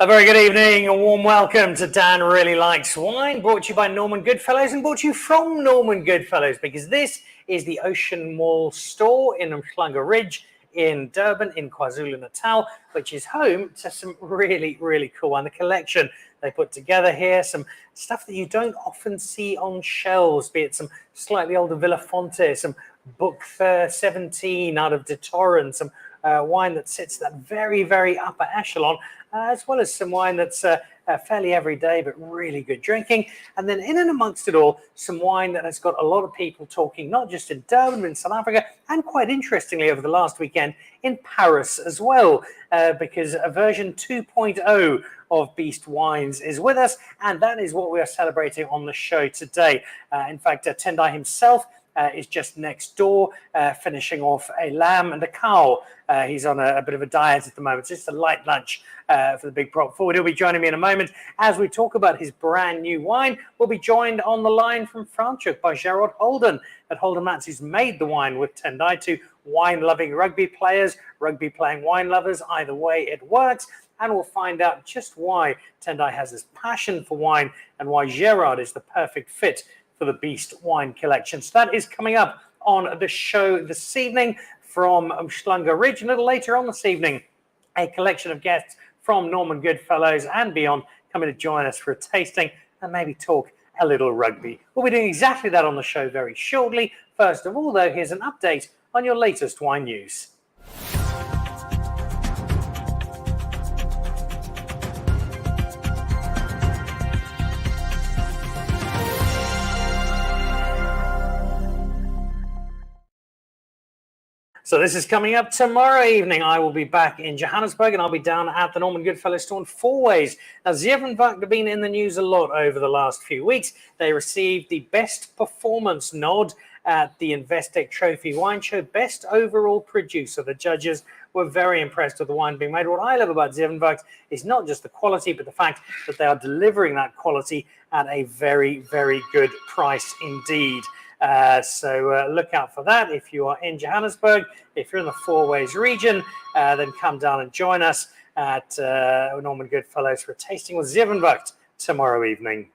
A very good evening, a warm welcome to Dan Really Likes Wine, brought to you by Norman Goodfellows and brought to you from Norman Goodfellows, because this is the Ocean Mall store in Umhlanga Ridge in Durban in KwaZulu-Natal, which is home to some really cool wine. The collection they put together here, some stuff that you don't often see on shelves, be it some slightly older Villafonte, some Book 17 out of De Torren, some wine that sits that very upper echelon, as well as some wine that's fairly everyday but really good drinking. And then in and amongst it all, some wine that has got a lot of people talking, not just in Durban but in South Africa, and quite interestingly over the last weekend in Paris as well, because a version 2.0 of Beast Wines is with us, and that is what we are celebrating on the show today. In fact, Tendai himself is just next door, finishing off a lamb and a cow. He's on a bit of a diet at the moment. It's just a light lunch for the big prop forward. He'll be joining me in a moment as we talk about his brand new wine. We'll be joined on the line from Franschhoek by Gerard Holden at Holden Manz, who's made the wine with Tendai to wine-loving rugby players, rugby-playing wine lovers. Either way, it works. And we'll find out just why Tendai has this passion for wine and why Gerard is the perfect fit for the Beast wine collection. So that is coming up on the show this evening from Umhlanga Ridge. A little later on this evening, a collection of guests from Norman Goodfellows and beyond coming to join us for a tasting and maybe talk a little rugby. We'll be doing exactly that on the show very shortly. First of all, though, here's an update on your latest wine news. So this is coming up tomorrow evening. I will be back in Johannesburg and I'll be down at the Norman Goodfellows store in Fourways. Now, Zevenvac have been in the news a lot over the last few weeks. They received the Best Performance nod at the Investec Trophy Wine Show, Best Overall Producer. The judges were very impressed with the wine being made. What I love about Zevenvac is not just the quality, but the fact that they are delivering that quality at a very good price indeed. So look out for that if you are in Johannesburg. If you're in the Fourways region, then come down and join us at Norman Goodfellows for a tasting with Zevenvac tomorrow evening.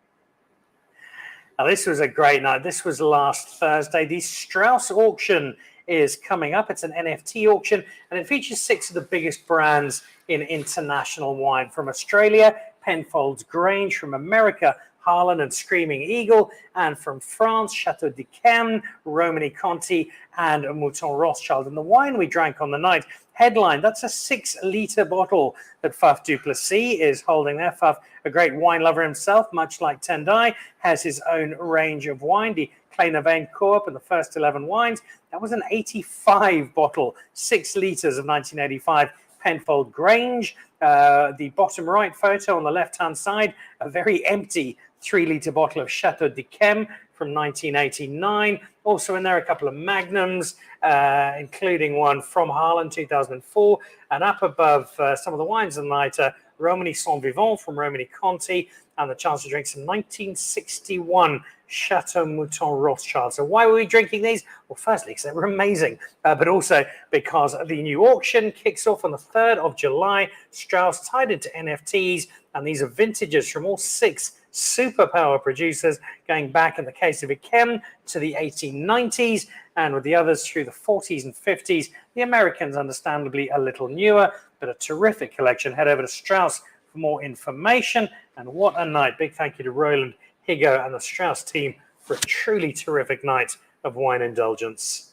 Now, this was a great night. This was last Thursday. The Strauss auction is coming up. It's an NFT auction, and it features 6 of the biggest brands in international wine. From Australia, Penfolds Grange. From America, Harlan and Screaming Eagle, and from France, Chateau d'Yquem, Romani Conti, and Mouton Rothschild. And the wine we drank on the night, headline, that's a 6-litre bottle that Faf du Plessis is holding there. Faf, a great wine lover himself, much like Tendai, has his own range of wine, the Kleine Wijn Co-op and the First 11 Wines. That was an 85 bottle, 6 litres of 1985 Penfold Grange. The bottom right photo on the left-hand side, a very empty 3-litre bottle of Chateau d'Yquem from 1989. Also in there, a couple of Magnums, including one from Harlan, 2004. And up above some of the wines of the night, Romani Saint Vivant from Romani Conti, and the chance to drink some 1961 Chateau Mouton Rothschild. So why were we drinking these? Well, firstly, because they were amazing, but also because the new auction kicks off on the 3rd of July. Strauss tied into NFTs, and these are vintages from all 6 superpower producers, going back in the case of Yquem to the 1890s, and with the others through the 40s and 50s. The Americans, understandably, a little newer, but a terrific collection. Head over to Strauss for more information. And what a night. Big thank you to Roland, Higo, and the Strauss team for a truly terrific night of wine indulgence.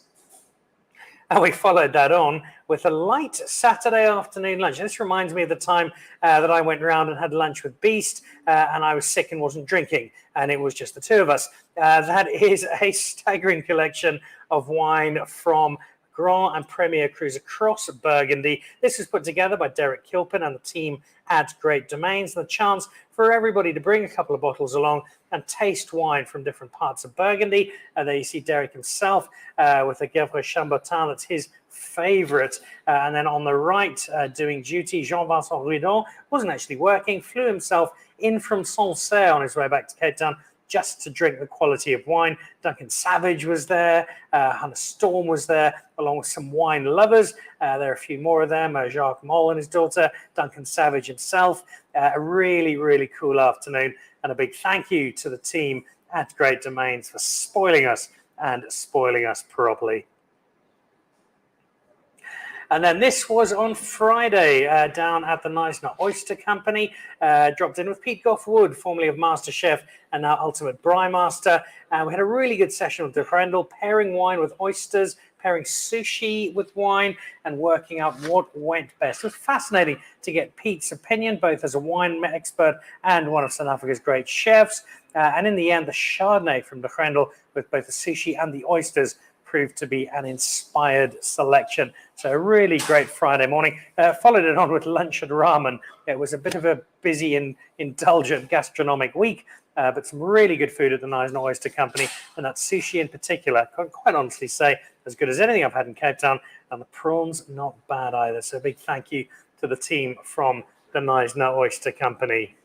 And we followed that on with a light Saturday afternoon lunch. This reminds me of the time that I went around and had lunch with Beast, and I was sick and wasn't drinking, and it was just the 2 of us. That is a staggering collection of wine from Grand and Premier Cruise across Burgundy. This was put together by Derek Kilpin and the team at Great Domains. The chance for everybody to bring a couple of bottles along and taste wine from different parts of Burgundy. There you see Derek himself with a Gevrey Chambertin. That's his favorite. And then on the right, doing duty, Jean-Vincent Rudon wasn't actually working, flew himself in from Sancerre on his way back to Cape Town just to drink the quality of wine. Duncan Savage was there, Hannah Storm was there, along with some wine lovers. There are a few more of them, Jacques Moll and his daughter, Duncan Savage himself. A really, really cool afternoon, and a big thank you to the team at Great Domains for spoiling us and spoiling us properly. And then this was on Friday down at the Neisner Oyster Company. Dropped in with Pete Goff-Wood, formerly of MasterChef and now Ultimate Braai Master. We had a really good session with De Grendel, pairing wine with oysters, pairing sushi with wine, and working out what went best. It was fascinating to get Pete's opinion, both as a wine expert and one of South Africa's great chefs. And in the end, the Chardonnay from De Grendel with both the sushi and the oysters proved to be an inspired selection. So a really great Friday morning. Followed it on with lunch and ramen. It was a bit of a busy and indulgent gastronomic week, but some really good food at the Neisner Oyster Company, and that sushi in particular, I can quite honestly say, as good as anything I've had in Cape Town, and the prawns not bad either. So a big thank you to the team from the Neisner Oyster Company.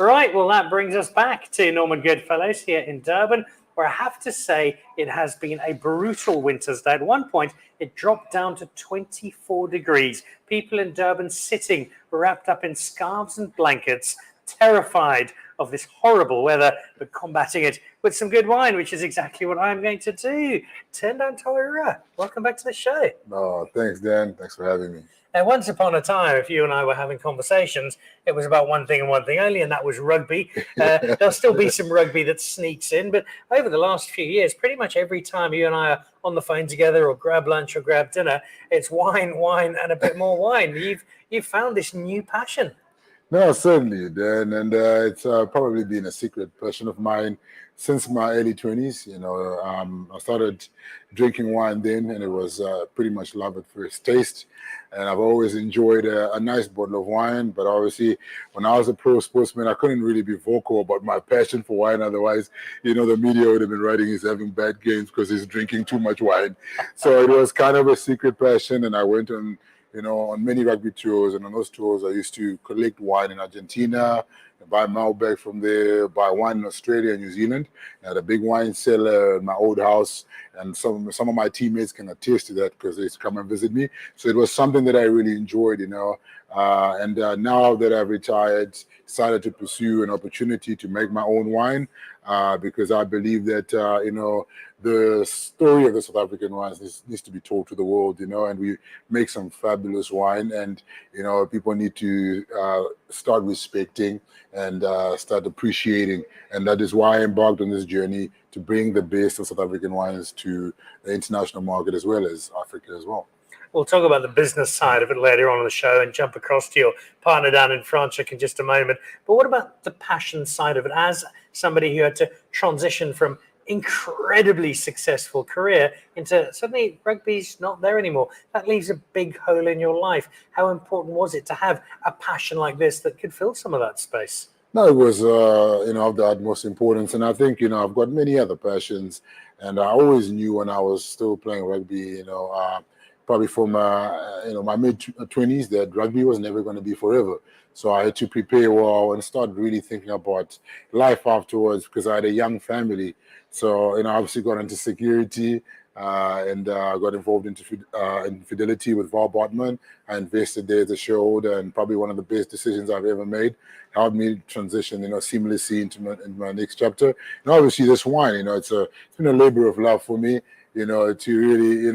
Right, well, that brings us back to Norman Goodfellows here in Durban, where I have to say it has been a brutal winter's day. At one point, it dropped down to 24 degrees. People in Durban sitting wrapped up in scarves and blankets, terrified of this horrible weather, but combating it with some good wine, which is exactly what I'm going to do. Tendai Mtawarira, welcome back to the show. Oh, thanks, Dan. Thanks for having me. Now, once upon a time, if you and I were having conversations, it was about one thing and one thing only, and that was rugby. There'll still be some rugby that sneaks in, but over the last few years, pretty much every time you and I are on the phone together or grab lunch or grab dinner, it's wine, and a bit more wine. You've found this new passion. No, certainly, Dan, and it's probably been a secret passion of mine since my early 20s. I started drinking wine then, and it was pretty much love at first taste. And I've always enjoyed a nice bottle of wine, but obviously when I was a pro sportsman, I couldn't really be vocal about my passion for wine. Otherwise, the media would have been writing he's having bad games because he's drinking too much wine. So it was kind of a secret passion, and I went on many rugby tours, and on those tours I used to collect wine in Argentina, buy Malbec from there, buy wine in Australia and New Zealand. I had a big wine cellar in my old house, and some of my teammates can attest to that because they used to come and visit me. So it was something that I really enjoyed, and now that I've retired, decided to pursue an opportunity to make my own wine because I believe that, the story of the South African wines needs to be told to the world, and we make some fabulous wine, and, people need to start respecting and start appreciating. And that is why I embarked on this journey to bring the best of South African wines to the international market as well as Africa as well. We'll talk about the business side of it later on in the show and jump across to your partner down in Franschhoek in just a moment. But what about the passion side of it? As somebody who had to transition from incredibly successful career into suddenly rugby's not there anymore, that leaves a big hole in your life. How important was it to have a passion like this that could fill some of that space? No, it was, of the utmost importance. And I think, I've got many other passions. And I always knew when I was still playing rugby, probably from my mid-20s, that rugby was never going to be forever. So I had to prepare well and start really thinking about life afterwards because I had a young family. So, I obviously got into security and got involved in Fidelity with Val Botman. I invested there as a shareholder, and probably one of the best decisions I've ever made. Helped me transition, seamlessly into my next chapter. And obviously this wine, it's been a labor of love for me, to really,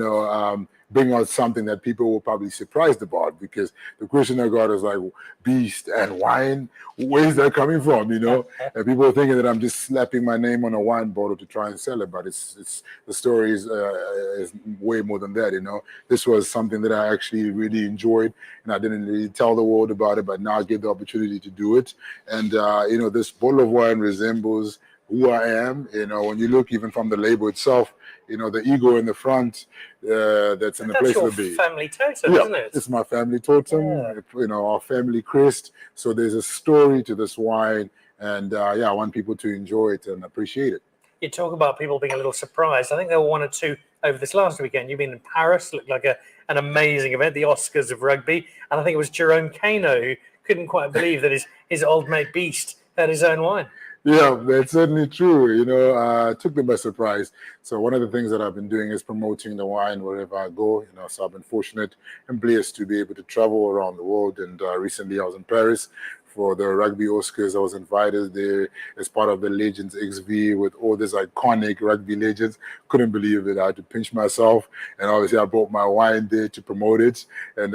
bring out something that people were probably surprised about, because the question I got is like, Beast and wine, where's that coming from, And people are thinking that I'm just slapping my name on a wine bottle to try and sell it, but it's the story is way more than that, This was something that I actually really enjoyed, and I didn't really tell the world about it, but now I get the opportunity to do it. And, this bottle of wine resembles who I am. When you look even from the label itself, the ego in the front, that's in the place to be. That's your family totem, isn't it? It's my family totem, our family crest. So there's a story to this wine, and I want people to enjoy it and appreciate it. You talk about people being a little surprised. I think there were one or two over this last weekend. You've been in Paris, looked like an amazing event, the Oscars of rugby, and I think it was Jerome Kano who couldn't quite believe that his old mate Beast had his own wine. Yeah, that's certainly true. Took them by surprise. So one of the things that I've been doing is promoting the wine wherever I go. So I've been fortunate and blessed to be able to travel around the world. And recently I was in Paris for the Rugby Oscars. I was invited there as part of the Legends XV with all these iconic rugby legends. Couldn't believe it. I had to pinch myself. And obviously I brought my wine there to promote it. And,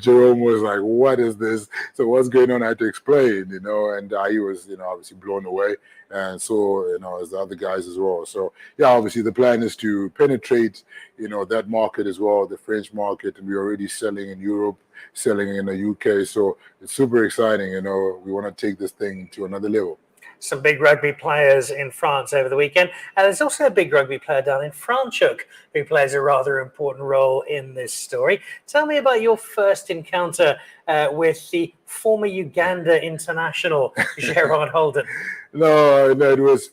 Jerome was like, what is this? So what's going on? I had to explain, and he was, obviously blown away. And so, as the other guys as well. So, yeah, obviously the plan is to penetrate, that market as well, the French market. And we're already selling in Europe, selling in the UK. So it's super exciting. We want to take this thing to another level. Some big rugby players in France over the weekend. And there's also a big rugby player down in Franschhoek who plays a rather important role in this story. Tell me about your first encounter with the former Uganda international, Gerard Holden. No, it was,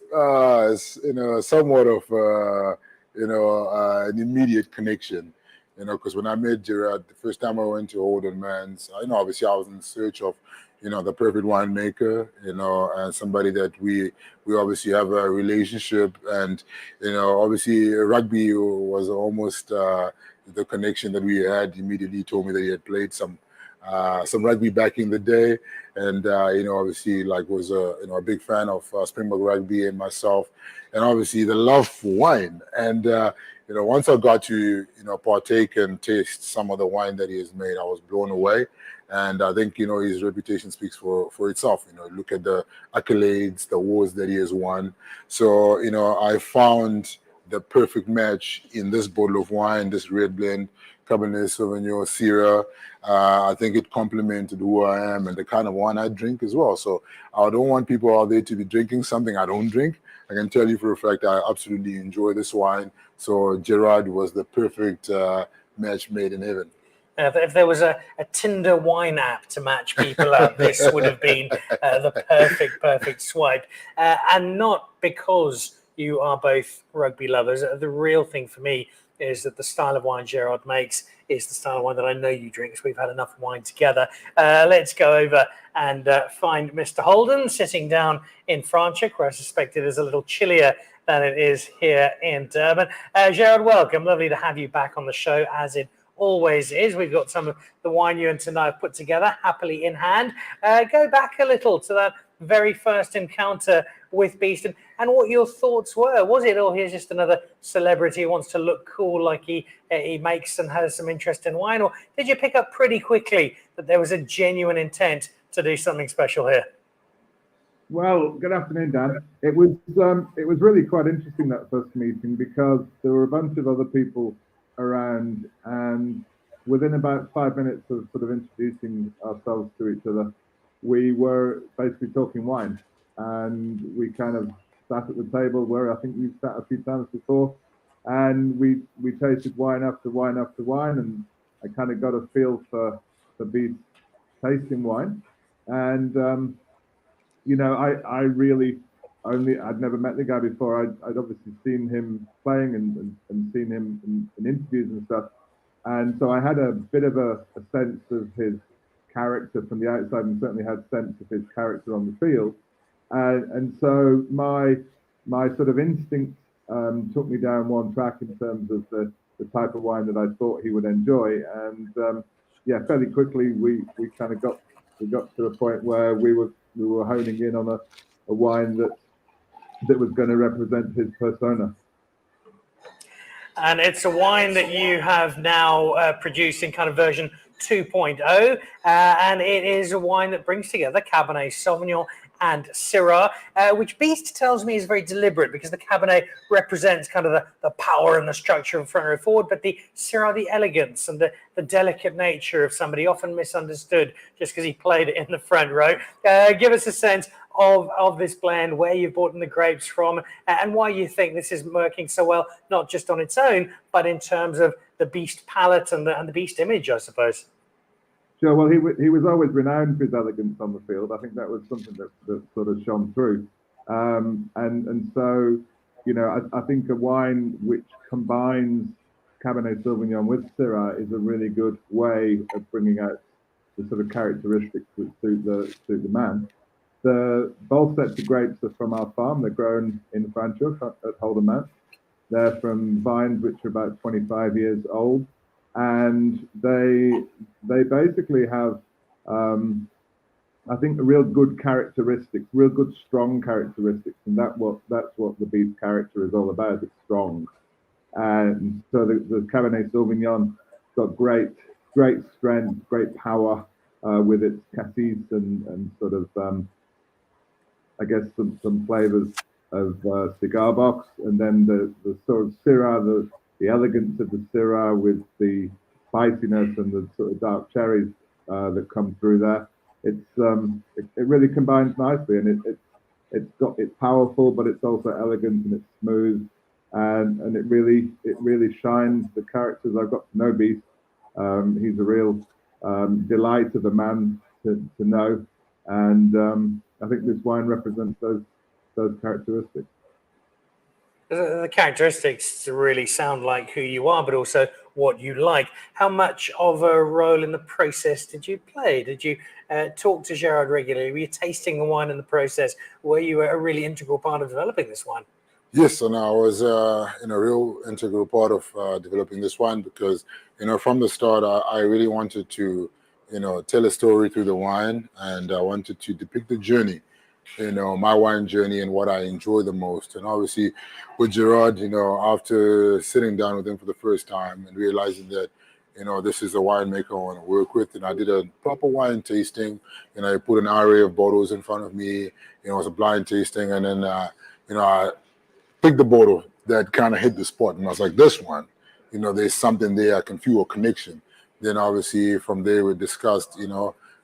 somewhat of, an immediate connection. Because when I met Gerard, the first time I went to Holden Manz, obviously I was in search of, the perfect winemaker, and somebody that we obviously have a relationship, and obviously rugby was almost the connection that we had. Immediately told me that he had played some rugby back in the day, and obviously was a big fan of Springbok rugby and myself, and obviously the love for wine. And once I got to partake and taste some of the wine that he has made, I was blown away. And I think his reputation speaks for itself. Look at the accolades, the awards that he has won. So I found the perfect match in this bottle of wine, this red blend, Cabernet Sauvignon, Syrah. I think it complemented who I am and the kind of wine I drink as well. So I don't want people out there to be drinking something I don't drink. I can tell you for a fact I absolutely enjoy this wine. So Gerard was the perfect match made in heaven. If there was a Tinder wine app to match people up, this would have been the perfect swipe. And not because you are both rugby lovers. The real thing for me is that the style of wine Gerard makes is the style of wine that I know you drink, because we've had enough wine together. Let's go over and find Mr. Holden sitting down in Franschhoek, where I suspect it is a little chillier than it is here in Durban. Gerard, welcome. Lovely to have you back on the show, as it always is. We've got some of the wine you and Tendai have put together happily in hand. Go back a little to that very first encounter with Beast and what your thoughts were. Was it, oh, here's just another celebrity who wants to look cool like he makes and has some interest in wine? Or did you pick up pretty quickly that there was a genuine intent to do something special here? Well, good afternoon, Dan. It was really quite interesting, that first meeting, because there were a bunch of other people around, and within about 5 minutes of sort of introducing ourselves to each other, we were basically talking wine, and we kind of sat at the table where I think you've sat a few times before, and we tasted wine after wine after wine, and I kind of got a feel for Beast tasting wine, and I really I'd never met the guy before. I'd obviously seen him playing and seen him in interviews and stuff. And so I had a bit of a sense of his character from the outside, and certainly had a sense of his character on the field. And so my sort of instinct took me down one track in terms of the type of wine that I thought he would enjoy. And fairly quickly we kind of got to the point where we were honing in on a wine that was going to represent his persona. And it's a wine that you have now produced in kind of version 2.0, and it is a wine that brings together Cabernet Sauvignon and Syrah, which Beast tells me is very deliberate, because the Cabernet represents kind of the power and the structure of front row forward, but the Syrah, the elegance and the delicate nature of somebody, often misunderstood just because he played it in the front row. Give us a sense of this blend, where you've bought in the grapes from, and why you think this is working so well, not just on its own, but in terms of the Beast palette and the Beast image, I suppose. Sure. Well, he was always renowned for his elegance on the field. I think that was something that sort of shone through. And so, I think a wine which combines Cabernet Sauvignon with Syrah is a really good way of bringing out the sort of characteristics that suit the man. both sets of grapes are from our farm. They're grown in Franschhoek at Holden Manz. They're from vines which are about 25 years old, and they basically have, I think, real good characteristics, real good strong characteristics, and that's what the Beast character is all about. It's strong, and so the Cabernet Sauvignon got great strength, great power with its cassis and sort of I guess some flavors of cigar box, and then the sort of Syrah, the elegance of the Syrah with the spiciness and the sort of dark cherries that come through there. It really combines nicely, and it's powerful, but it's also elegant and it's smooth, and it really shines the characters. I've got to know Beast. He's a real delight of a man to know, and I think this wine represents those characteristics. The characteristics really sound like who you are, but also what you like. How much of a role in the process did you play? Did you talk to Gerard regularly? Were you tasting the wine in the process? Were you a really integral part of developing this wine? Yes, and I was in a real integral part of developing this wine because, from the start, I really wanted to, tell a story through the wine, and I wanted to depict the journey, my wine journey and what I enjoy the most. And obviously with Gerard, after sitting down with him for the first time and realizing that, this is a winemaker I want to work with, and I did a proper wine tasting, I put an array of bottles in front of me, it was a blind tasting, and then, I picked the bottle that kind of hit the spot, and I was like, this one, there's something there, I can feel a connection. Then obviously from there we discussed,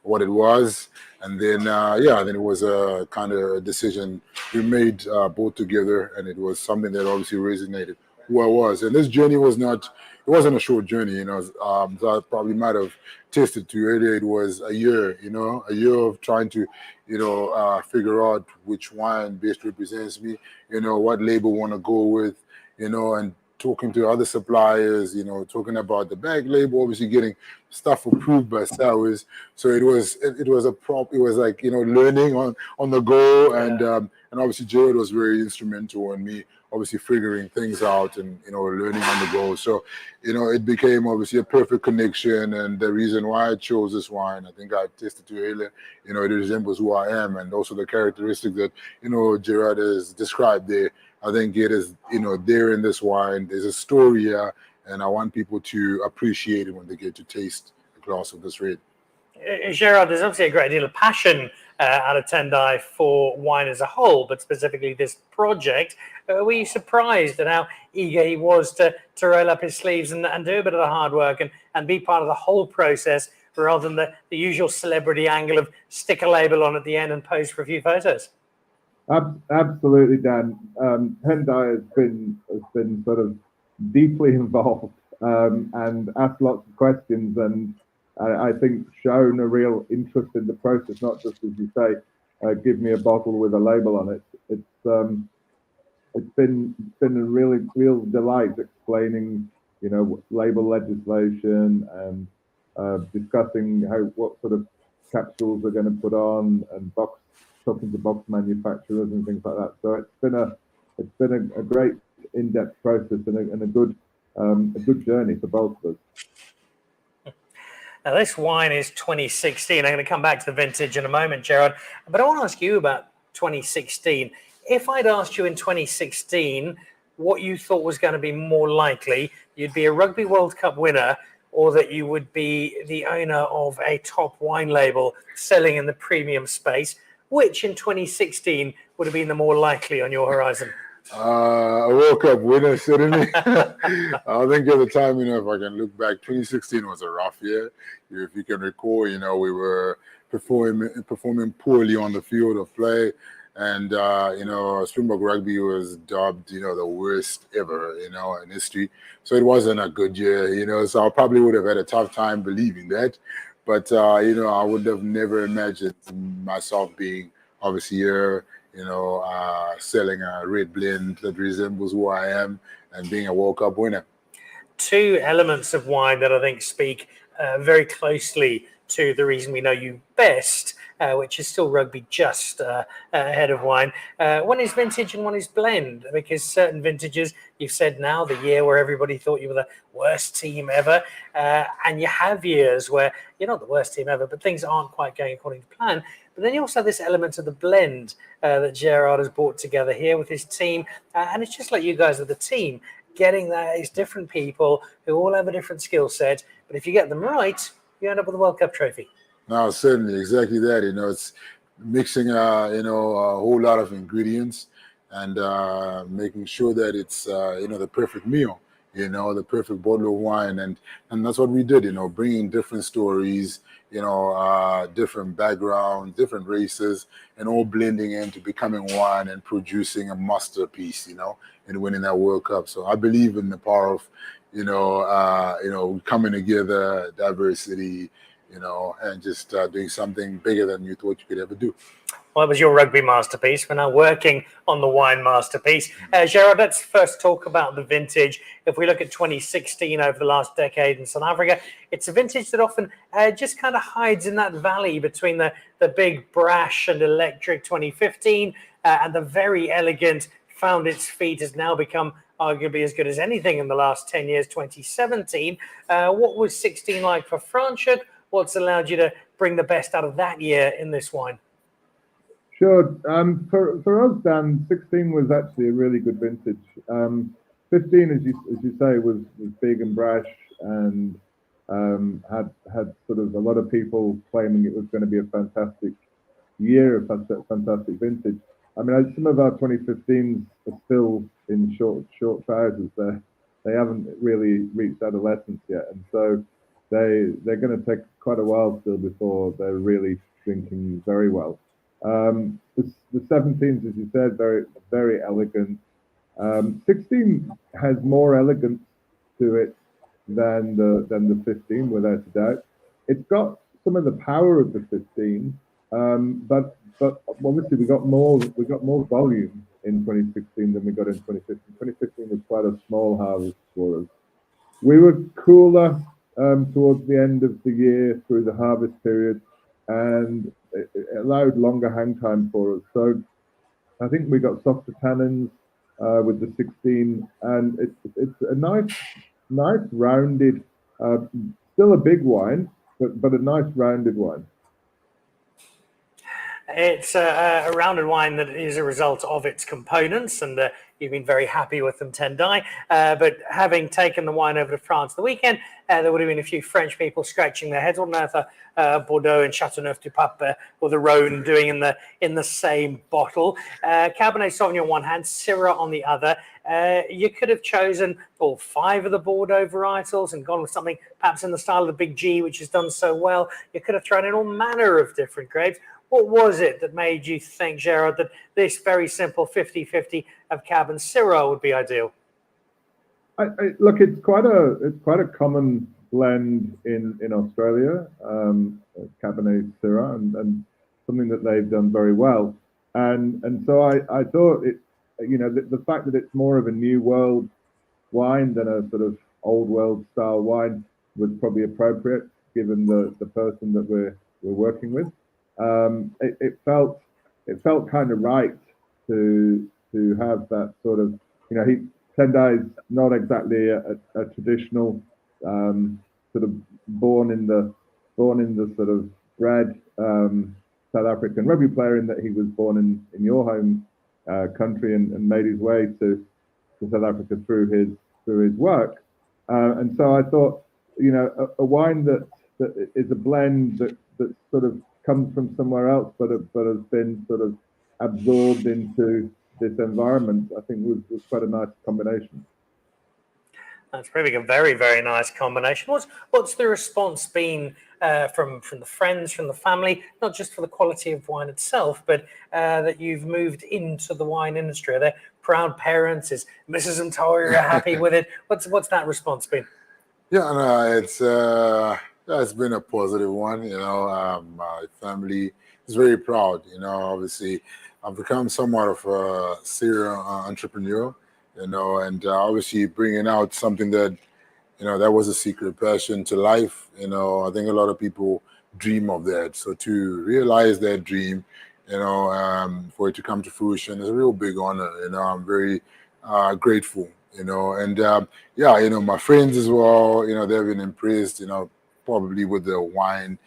what it was, and then then it was a kind of decision we made both together, and it was something that obviously resonated who I was. And this journey wasn't a short journey, so I probably might have tasted too earlier. It was a year, a year of trying to, figure out which wine best represents me, what label want to go with, and talking to other suppliers, talking about the bag label, obviously getting stuff approved by sellers. So it was like, learning on the go, and obviously Gerard was very instrumental in me obviously figuring things out and learning on the go. So it became obviously a perfect connection, and the reason why I chose this wine, I think I tasted it earlier, it resembles who I am, and also the characteristics that Gerard has described there. I think it is, there in this wine, there's a story here, and I want people to appreciate it when they get to taste a glass of this red. Gerard, there's obviously a great deal of passion out of Tendai for wine as a whole, but specifically this project. Were you surprised at how eager he was to roll up his sleeves and do a bit of the hard work and be part of the whole process, rather than the usual celebrity angle of stick a label on at the end and pose for a few photos? Absolutely, Dan. Tendai has been sort of deeply involved and asked lots of questions, and I think shown a real interest in the process, not just, as you say, give me a bottle with a label on it. It's been a real delight explaining, label legislation and discussing what sort of capsules we're going to put on, and talking to box manufacturers and things like that. So it's been a great in-depth process and a good journey for both of us. Now, this wine is 2016. I'm going to come back to the vintage in a moment, Gerard, but I want to ask you about 2016. If I'd asked you in 2016 what you thought was going to be more likely, you'd be a Rugby World Cup winner, or that you would be the owner of a top wine label selling in the premium space, which in 2016 would have been the more likely on your horizon? A World Cup winner, certainly. I think at the time, if I can look back, 2016 was a rough year. If you can recall, we were performing poorly on the field of play. And, Springbok rugby was dubbed, the worst ever, in history. So it wasn't a good year, so I probably would have had a tough time believing that. But, I would have never imagined myself being obviously here, selling a red blend that resembles who I am and being a World Cup winner. Two elements of wine that I think speak very closely to the reason we know you best, which is still rugby, just ahead of wine. One is vintage and one is blend, because certain vintages, you've said now, the year where everybody thought you were the worst team ever, and you have years where you're not the worst team ever, but things aren't quite going according to plan. But then you also have this element of the blend that Gerard has brought together here with his team, and it's just like you guys are the team. Getting that is different people who all have a different skill set, but if you get them right, you end up with a World Cup trophy. No, certainly, exactly that. It's mixing, a whole lot of ingredients and making sure that it's, the perfect meal, the perfect bottle of wine. And that's what we did, bringing different stories, different backgrounds, different races, and all blending into becoming wine and producing a masterpiece, and winning that World Cup. So I believe in the power of, coming together, diversity, and just doing something bigger than you thought you could ever do. Well, it was your rugby masterpiece. We're now working on the wine masterpiece. Gerard, let's first talk about the vintage. If we look at 2016 over the last decade in South Africa, it's a vintage that often just kind of hides in that valley between the big, brash and electric 2015 and the very elegant, found its feet, has now become arguably as good as anything in the last 10 years, 2017. What was 16 like for Franschhoek? What's allowed you to bring the best out of that year in this wine? Sure. For us, Dan, 16 was actually a really good vintage. 15, as you say, was big and brash and had sort of a lot of people claiming it was going to be a fantastic year, a fantastic vintage. I mean, some of our 2015s are still in short trousers. They haven't really reached adolescence yet, and so they're going to take quite a while still before they're really drinking very well. The 17s, as you said, very, very elegant. 16 has more elegance to it than the 15, without a doubt. It's got some of the power of the 15, but obviously we got more volume in 2016 than we got in 2015. 2015 was quite a small harvest for us. We were cooler towards the end of the year through the harvest period, and it allowed longer hang time for us. So I think we got softer tannins with the 16, and it's a nice rounded, still a big wine, but a nice rounded wine. It's a rounded wine that is a result of its components, and you've been very happy with them, Tendai. But having taken the wine over to France the weekend, there would have been a few French people scratching their heads. What on earth Bordeaux and Châteauneuf-du-Pape or the Rhône doing in the same bottle? Cabernet Sauvignon on one hand, Syrah on the other. You could have chosen all 5 of the Bordeaux varietals and gone with something perhaps in the style of the Big G, which has done so well. You could have thrown in all manner of different grapes. What was it that made you think, Gerard, that this very simple 50-50 of Cab and Syrah would be ideal? Look, it's quite a common blend in Australia, Cabernet Syrah, and something that they've done very well. And so I thought it, the fact that it's more of a new world wine than a sort of old world style wine was probably appropriate given the person that we're working with. It felt kind of right to have that sort of, Tendai is not exactly a traditional sort of born in the sort of bred South African rugby player, in that he was born in your home country and made his way to South Africa through his work, and so I thought, a wine that is a blend that sort of comes from somewhere else, but has been sort of absorbed into this environment, I think was quite a nice combination. That's proving a very, very nice combination. What's the response been from the friends, from the family, not just for the quality of wine itself, but that you've moved into the wine industry? Are there proud parents? Is Mrs. Mtawarira happy with it? What's that response been? Yeah, no, it's been a positive one. My family is very proud. Obviously, I've become somewhat of a serial entrepreneur. And obviously bringing out something that that was a secret passion to life. I think a lot of people dream of that. So to realize that dream, for it to come to fruition is a real big honor. I'm very grateful. And my friends as well. They've been impressed. Probably with the wine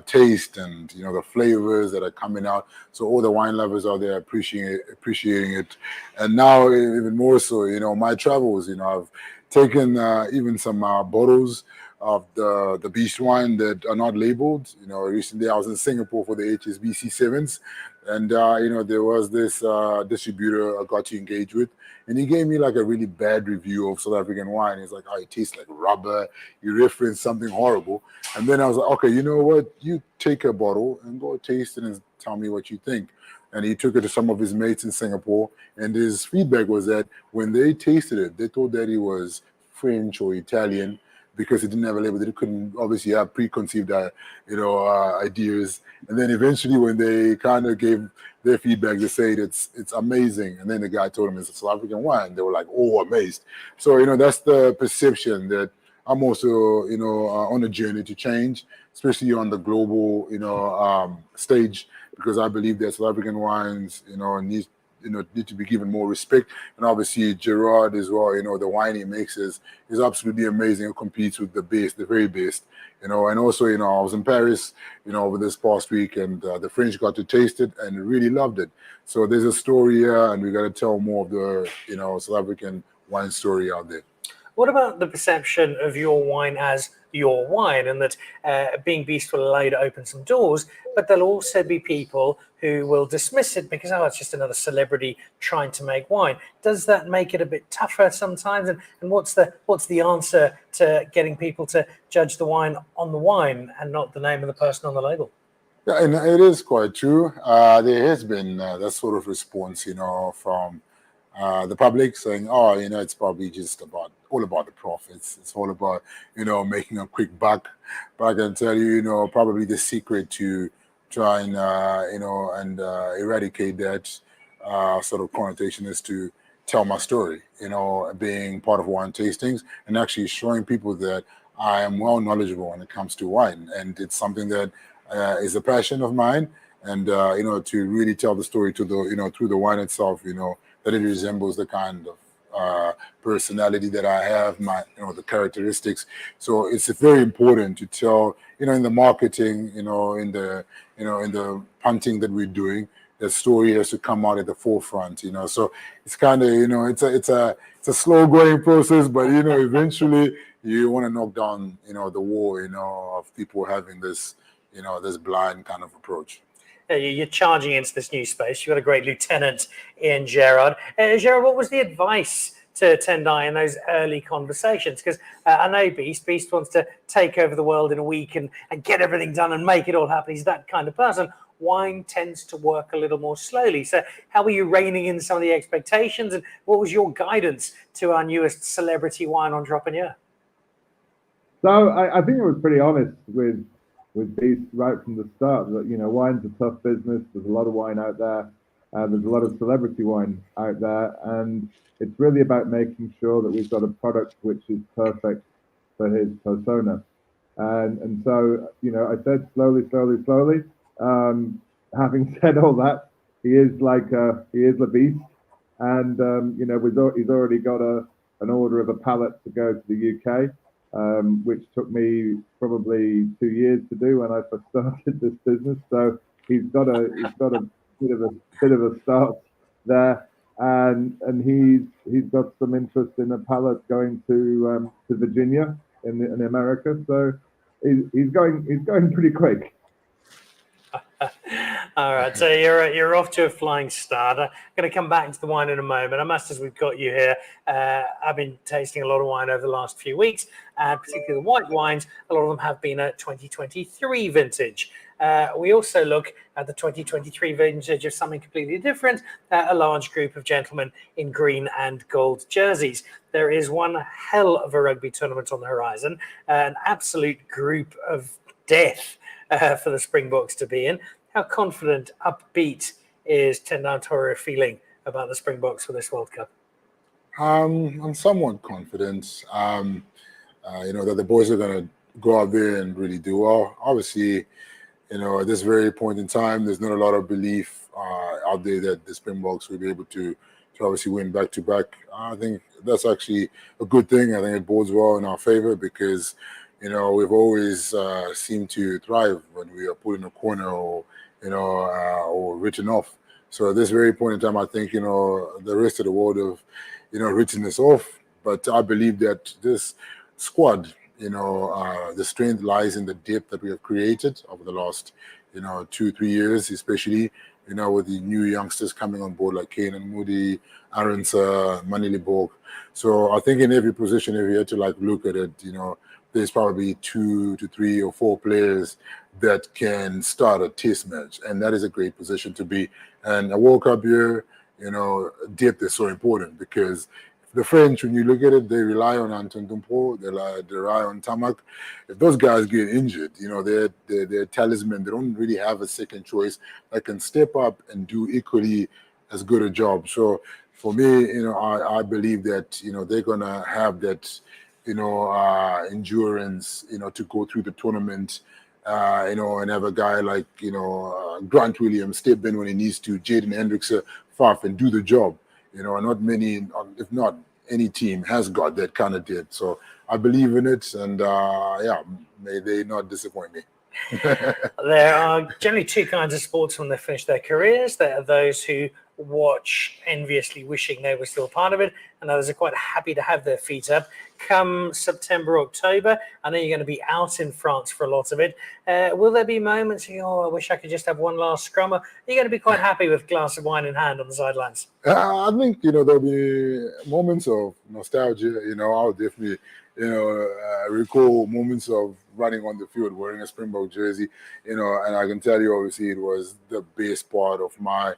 taste and the flavors that are coming out. So all the wine lovers out there appreciating it, and now even more so. My travels. I've taken even some bottles of the Beast wine that are not labeled. Recently I was in Singapore for the HSBC Sevens, and there was this distributor I got to engage with, and he gave me like a really bad review of South African wine. He's like, "Oh, it tastes like rubber." You referenced something horrible, and then I was like, "Okay, you know what? You take a bottle and go taste it and tell me what you think." And he took it to some of his mates in Singapore, and his feedback was that when they tasted it, they thought that it was French or Italian because it didn't have a label. They couldn't obviously have preconceived, ideas. And then eventually, when they kind of gave their feedback, they said it's amazing. And then the guy told them it's a South African wine. They were like, "Oh, amazed." So that's the perception that I'm also on a journey to change, especially on the global stage, because I believe that South African wines need to be given more respect. And obviously Gerard as well, the wine he makes is absolutely amazing. It competes with the best, the very best. And also, I was in Paris, over this past week, and the French got to taste it and really loved it. So there's a story here, and we got to tell more of the, South African wine story out there. What about the perception of your wine as your wine, and that being Beast will allow you to open some doors, but there'll also be people who will dismiss it because, it's just another celebrity trying to make wine. Does that make it a bit tougher sometimes? And what's the answer to getting people to judge the wine on the wine and not the name of the person on the label? Yeah, and it is quite true. There has been that sort of response, from the public saying, "Oh, it's probably just all about the profits. It's all about, making a quick buck." But I can tell you, probably the secret to try and, eradicate that sort of connotation is to tell my story, being part of wine tastings and actually showing people that I am well knowledgeable when it comes to wine. And it's something that is a passion of mine. And, to really tell the story to the, through the wine itself, that it resembles the kind of personality that I have, my the characteristics. So it's very important to tell, in the marketing, in the punting that we're doing, the story has to come out at the forefront. So it's kind of it's a slow going process, but eventually you want to knock down the wall of people having this this blind kind of approach. You're charging into this new space. You've got a great lieutenant in Gerard. Gerard, what was the advice to Tendai in those early conversations? Because I know Beast wants to take over the world in a week and get everything done and make it all happen. He's that kind of person. Wine tends to work a little more slowly. So how were you reining in some of the expectations, and what was your guidance to our newest celebrity wine entrepreneur? So I think I was pretty honest with Beast right from the start that wine's a tough business. There's a lot of wine out there. There's a lot of celebrity wine out there, and it's really about making sure that we've got a product which is perfect for his persona. And so I said slowly. Having said all that, he is the Beast, and he's already got an order of a pallet to go to the UK. Which took me probably 2 years to do when I first started this business. So he's got a bit of a start there, and he's got some interest in a pallet going to Virginia in America. So he's going pretty quick. All right, so you're off to a flying start. I'm going to come back to the wine in a moment. I must, as we've got you here, I've been tasting a lot of wine over the last few weeks, and particularly the white wines. A lot of them have been a 2023 vintage. We also look at the 2023 vintage of something completely different, a large group of gentlemen in green and gold jerseys. There is one hell of a rugby tournament on the horizon, an absolute group of death for the Springboks to be in. How confident, upbeat is Tendai Mtawarira feeling about the Springboks for this World Cup? I'm somewhat confident. That the boys are going to go out there and really do well. Obviously, at this very point in time, there's not a lot of belief out there that the Springboks will be able to obviously win back to back. I think that's actually a good thing. I think it bodes well in our favor because, we've always seemed to thrive when we are put in a corner or written off. So at this very point in time, I think, the rest of the world have, written us off. But I believe that this squad, the strength lies in the depth that we have created over the last, 2-3 years, especially, with the new youngsters coming on board like Kane and Moody, Arendse, Manili Borg. So I think in every position, if you had to look at it, there's probably 2 to 3 or 4 players that can start a test match, and that is a great position to be. And a World Cup year, depth is so important because the French, when you look at it, they rely on Anton Dumpo, they rely on Tamak. If those guys get injured, they're talisman. They don't really have a second choice that can step up and do equally as good a job. So for me, I believe that, they're going to have that, endurance, to go through the tournament, and have a guy like, Grant Williams step in when he needs to, Jaden Hendrickse, Faf, and do the job. And not many, if not any team, has got that kind of depth. So I believe in it, and may they not disappoint me. There are generally two kinds of sports when they finish their careers. There are those who watch enviously, wishing they were still part of it, and others are quite happy to have their feet up. Come September, October, I know you're going to be out in France for a lot of it. Will there be moments, I wish I could just have one last scrum? Or are you going to be quite happy with a glass of wine in hand on the sidelines? I think, there'll be moments of nostalgia. I'll definitely, recall moments of running on the field wearing a Springbok jersey, and I can tell you, obviously, it was the best part of my,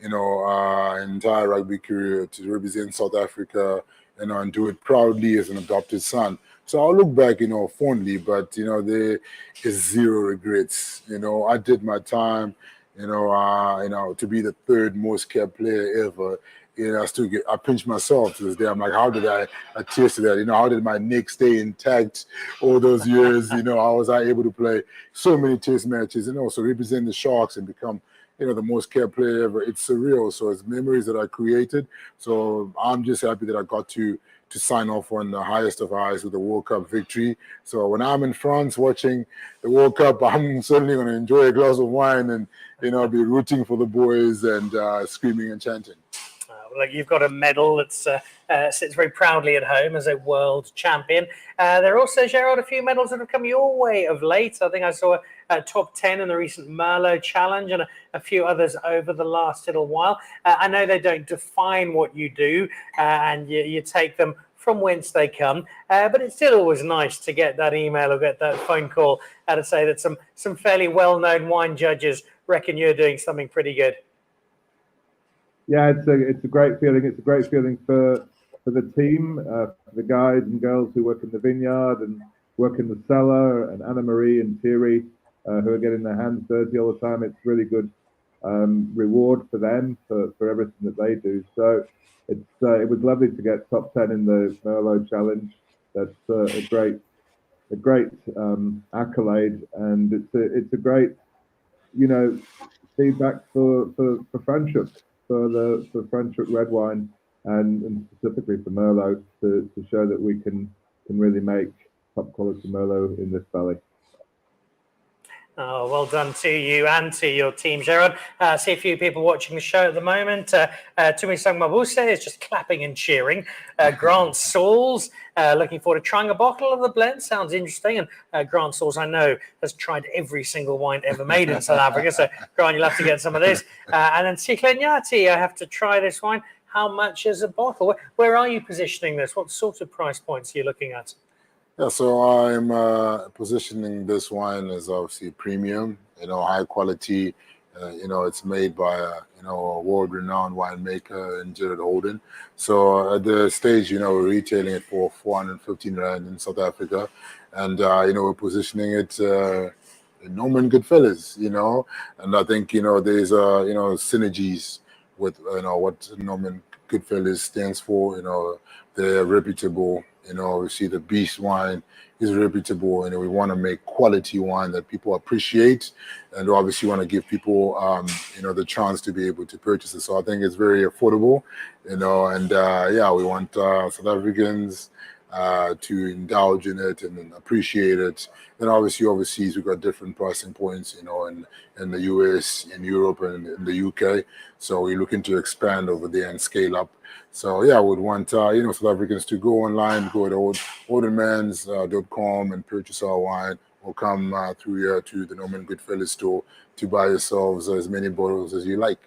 entire rugby career to represent South Africa, and do it proudly as an adopted son. So I'll look back, fondly, but, there is zero regrets. I did my time, to be the third most kept player ever. I pinch myself to this day. I'm like, how did I attest to that? How did my neck stay intact all those years? How was I able to play so many test matches and also represent the Sharks and become, the most kept player ever? It's surreal. So it's memories that I created. So I'm just happy that I got to sign off on the highest of highs with the World Cup victory. So when I'm in France watching the World Cup, I'm certainly going to enjoy a glass of wine and, be rooting for the boys and screaming and chanting. You've got a medal that sits very proudly at home as a world champion. There are also, Gerard, a few medals that have come your way of late. I think I saw a top 10 in the recent Merlot Challenge and a few others over the last little while. I know they don't define what you do, and you take them from whence they come, but it's still always nice to get that email or get that phone call to say that some fairly well-known wine judges reckon you're doing something pretty good. Yeah, it's a great feeling. It's a great feeling for the team, for the guys and girls who work in the vineyard and work in the cellar, and Anna Marie and Thierry, who are getting their hands dirty all the time. It's really good reward for them for everything that they do. So it was lovely to get top 10 in the Merlot Challenge. That's a great accolade, and it's a great feedback for friendship. For Friendship red wine and specifically for Merlot to show that we can really make top quality Merlot in this valley. Oh, well done to you and to your team, Gerard. I see a few people watching the show at the moment. Tumi Sangmabuse is just clapping and cheering. Grant Sauls looking forward to trying a bottle of the blend. Sounds interesting. And Grant Sauls, I know, has tried every single wine ever made in South Africa. So, Grant, you'll have to get some of this. And then Siklenyati, I have to try this wine. How much is a bottle? Where are you positioning this? What sort of price points are you looking at? Yeah, so I'm positioning this wine as obviously premium, high quality. It's made by a world-renowned winemaker in Gerard Holden. So at the stage, we're retailing it for 415 Rand in South Africa. And, we're positioning it in Norman Goodfellows, and I think, there's, synergies with what Norman Goodfellows stands for. They're reputable. We see the Beast wine is reputable, and we want to make quality wine that people appreciate, and obviously want to give people the chance to be able to purchase it. So I think it's very affordable, and we want South Africans to indulge in it and appreciate it. And obviously overseas we've got different pricing points, in the US, in Europe, and in the UK. So we're looking to expand over there and scale up. So I would want South Africans to go online, go to holdenmanz.com and purchase our wine, or come through here to the Norman Goodfellows store to buy yourselves as many bottles as you like.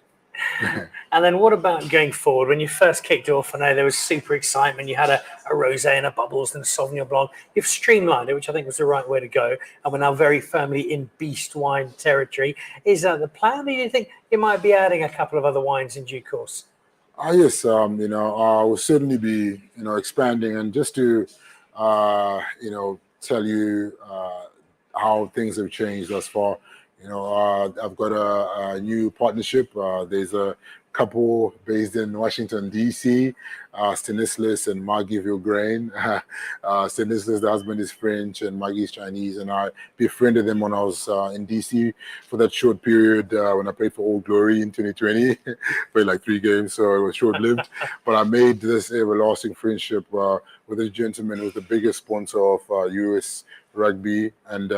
And then what about going forward? When you first kicked off, I know there was super excitement. You had a rosé and a bubbles and a Sauvignon Blanc. You've streamlined it, which I think was the right way to go. And we're now very firmly in beast wine territory. Is that the plan? Or do you think you might be adding a couple of other wines in due course? Yes, we'll certainly be, expanding, and just to, tell you how things have changed thus far. I've got a new partnership. There's a couple based in Washington, D.C., Stanislas and Maggie Vilgrain. Stanislas, the husband, is French and Maggie's Chinese, and I befriended them when I was in D.C. for that short period when I played for Old Glory in 2020. Played like 3 games, so it was short-lived. But I made this everlasting friendship with this gentleman who's the biggest sponsor of U.S. rugby, and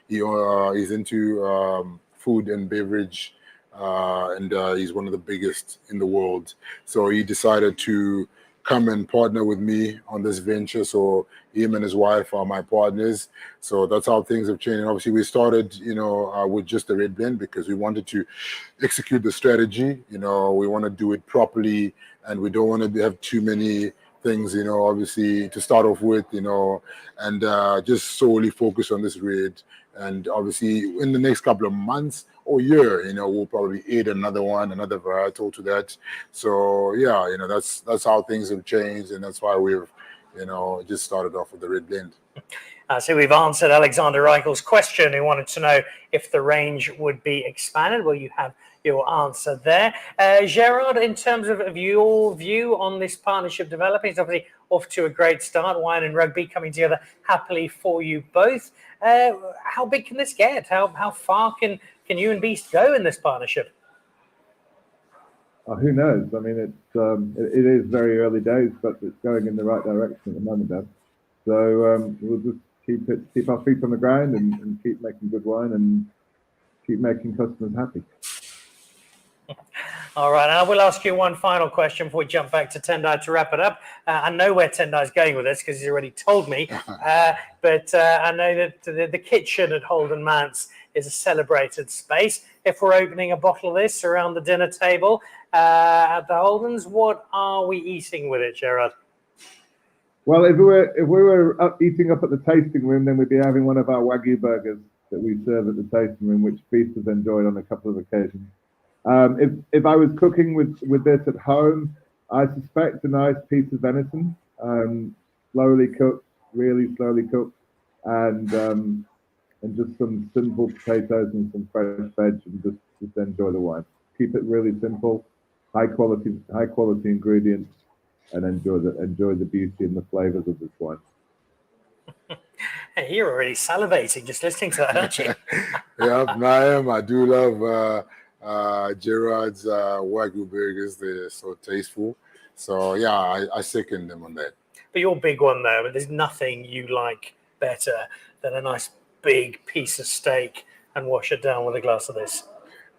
he's into food and beverage, and he's one of the biggest in the world. So he decided to come and partner with me on this venture. So him and his wife are my partners. So that's how things have changed. And obviously we started, with just the red blend because we wanted to execute the strategy. We want to do it properly, and we don't want to have too many things, obviously to start off with, and just solely focus on this red. And obviously in the next couple of months or year, we'll probably add another varietal to that. So that's how things have changed, and that's why we've just started off with the red blend. So we've answered Alexander Reichel's question. He wanted to know if the range would be expanded. Well, you have your answer there. Gerard, in terms of your view on this partnership developing, it's obviously off to a great start. Wine and rugby coming together happily for you both. How big can this get? How far can you and Beast go in this partnership? Who knows? I mean, it is very early days, but it's going in the right direction at the moment, Dad. So we'll just keep our feet on the ground and keep making good wine and keep making customers happy. All right, I will ask you one final question before we jump back to Tendai to wrap it up. I know where Tendai is going with this because he's already told me, but I know that the kitchen at Holden Manz is a celebrated space. If we're opening a bottle of this around the dinner table at the Holdens, what are we eating with it, Gerard? Well, if we were eating up at the tasting room, then we'd be having one of our Wagyu burgers that we serve at the tasting room, which Beast has enjoyed on a couple of occasions. If I was cooking with this at home, I suspect a nice piece of venison, slowly cooked, really slowly cooked, and just some simple potatoes and some fresh veg, and just enjoy the wine. Keep it really simple, high quality ingredients, and enjoy the beauty and the flavors of this wine. Hey, you're already salivating just listening to that, aren't you? Yeah, I am. I do love Gerard's Wagyu burgers. They're so tasteful. So yeah, I second them on that. But your big one though, there's nothing you like better than a nice big piece of steak and wash it down with a glass of this.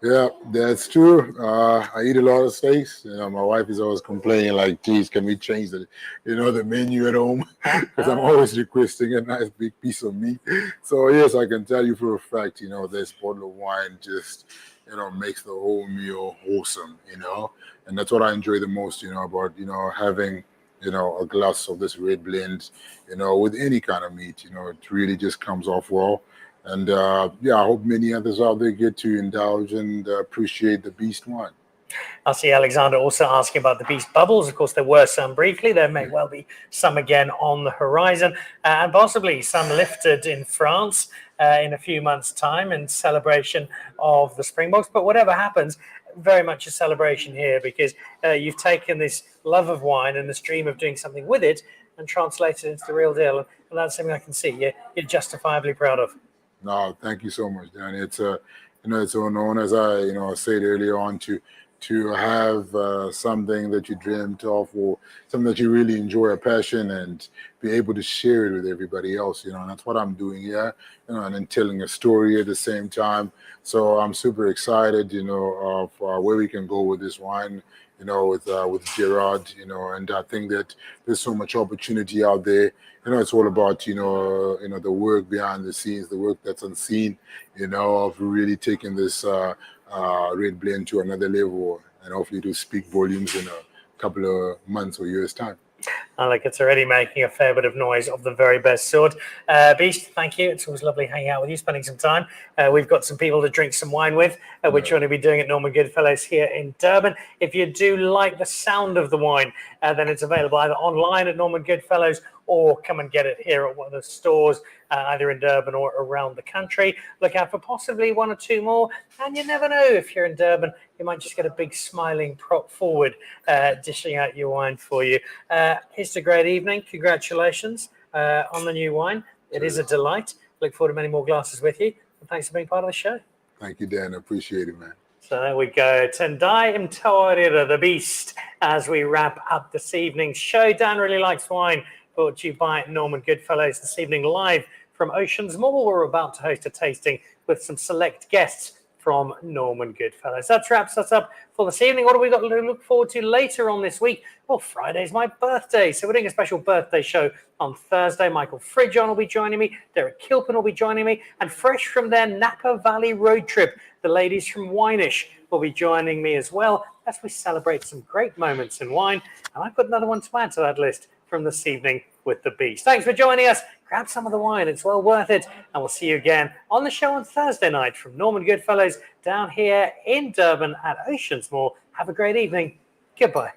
Yeah, that's true. I eat a lot of steaks. My wife is always complaining, like, "Geez, can we change the menu at home?" Because I'm always requesting a nice big piece of meat. So yes, I can tell you for a fact, this bottle of wine just, makes the whole meal wholesome. And that's what I enjoy the most, about having a glass of this red blend, with any kind of meat. It really just comes off well. And I hope many others out there get to indulge and appreciate the Beast wine. I see Alexander also asking about the Beast bubbles. Of course, there were some briefly. There may well be some again on the horizon, and possibly some lifted in France in a few months' time in celebration of the Springboks. But whatever happens, very much a celebration here because you've taken this love of wine and this dream of doing something with it and translated it into the real deal. And that's something I can see you're justifiably proud of. No, thank you so much, Dan. It's it's an honor, as I said earlier on, to have something that you dreamt of or something that you really enjoy, a passion, and be able to share it with everybody else. And that's what I'm doing here. And then telling a story at the same time. So I'm super excited, of where we can go with this wine. With Gerard, and I think that there's so much opportunity out there. It's all about, the work behind the scenes, the work that's unseen, of really taking this red blend to another level and hopefully to speak volumes in a couple of months or years' time. Like it's already making a fair bit of noise of the very best sort. Beast, thank you. It's always lovely hanging out with you, spending some time. We've got some people to drink some wine with, which we're going to be doing at Norman Goodfellows here in Durban. If you do like the sound of the wine, then it's available either online at Norman Goodfellows or come and get it here at one of the stores, either in Durban or around the country. Look out for possibly one or two more. And you never know, if you're in Durban, you might just get a big smiling prop forward dishing out your wine for you. It's a great evening. Congratulations on the new wine. It is a delight. Look forward to many more glasses with you. And thanks for being part of the show. Thank you, Dan. I appreciate it, man. So there we go. Tendai Mtawarira, the Beast, as we wrap up this evening's show. Dan really likes wine. Brought to you by Norman Goodfellows this evening, live from Oceans Mall. We're about to host a tasting with some select guests from Norman Goodfellows. That wraps us up for this evening. What have we got to look forward to later on this week? Well, Friday's my birthday, so we're doing a special birthday show on Thursday. Michael Fridjon will be joining me. Derek Kilpin will be joining me. And fresh from their Napa Valley road trip, the ladies from Wineish will be joining me as well as we celebrate some great moments in wine. And I've got another one to add to that list from this evening with the Beast. Thanks for joining us. Grab some of the wine. It's well worth it. And we'll see you again on the show on Thursday night from Norman Goodfellows down here in Durban at Oceans Mall. Have a great evening. Goodbye.